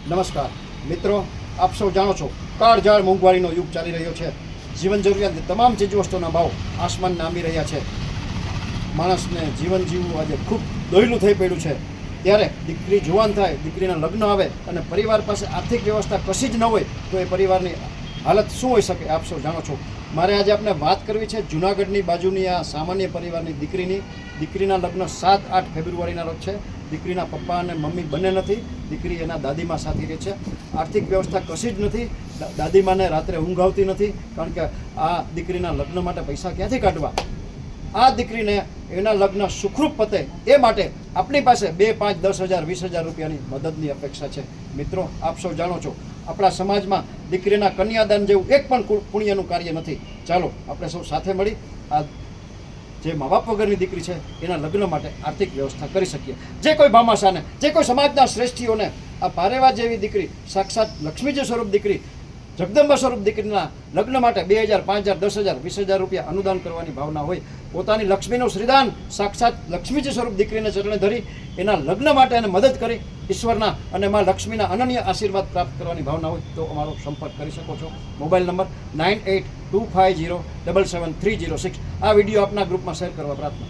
નમસ્કાર મિત્રો, આપ સૌ જાણો છો કાળઝાળ મોંઘવારીનો યુગ ચાલી રહ્યો છે. જીવન જરૂરિયાતની તમામ ચીજવસ્તુઓના ભાવ આસમાન નામી રહ્યા છે. માણસને જીવન જીવવું આજે ખૂબ દોયલું થઈ પડ્યું છે. ત્યારે દીકરી જુવાન થાય, દીકરીના લગ્ન આવે અને પરિવાર પાસે આર્થિક વ્યવસ્થા કશી જ ન હોય તો એ પરિવારની હાલત શું હોઈ શકે આપ સૌ જાણો છો. મારે આજે આપણે વાત કરવી છે જૂનાગઢની બાજુની આ સામાન્ય પરિવારની દીકરીના લગ્ન 7-8 ફેબ્રુઆરીના રોજ છે. દીકરીના પપ્પા અને મમ્મી બંને નથી. દીકરી એના દાદીમા સાથે રહે છે. આર્થિક વ્યવસ્થા કશી જ નથી. દાદીમાને રાત્રે ઊંઘ આવતી નથી, કારણ કે આ દીકરીના લગ્ન માટે પૈસા ક્યાંથી કાઢવા. આ દીકરીને એના લગ્ન સુખરૂપ પતે એ માટે આપણી પાસે 2, 5, 10 હજાર 20 હજાર રૂપિયાની મદદની અપેક્ષા છે. મિત્રો, આપ સૌ જાણો છો આપણા સમાજમાં દીકરીના કન્યાદાન જેવું એક પણ પુણ્યનું કાર્ય નથી. ચાલો આપણે સૌ સાથે મળી આ જે મા બાપ વગરની દીકરી છે એના લગ્ન માટે આર્થિક વ્યવસ્થા કરી શકીએ. જે કોઈ ભામાશાને, જે કોઈ સમાજના શ્રેષ્ઠીઓને આ પારેવા જેવી દીકરી, સાક્ષાત લક્ષ્મીજી સ્વરૂપ દીકરી, જગદંબા સ્વરૂપ દીકરીના લગ્ન માટે 2,000, 5,000, 10,000, 20,000 રૂપિયા અનુદાન કરવાની ભાવના હોય, પોતાની લક્ષ્મીનું શ્રીદાન સાક્ષાત લક્ષ્મીજી સ્વરૂપ દીકરીને ચરણે ધરી એના લગ્ન માટે એને મદદ કરી ઈશ્વરના અને માં લક્ષ્મીના અનન્ય આશીર્વાદ પ્રાપ્ત કરવાની ભાવના હોય તો અમારો સંપર્ક કરી શકો છો. Mobile number 9825077306. આ વિડીયો આપના ગ્રુપમાં શેર કરવા પ્રાર્થના.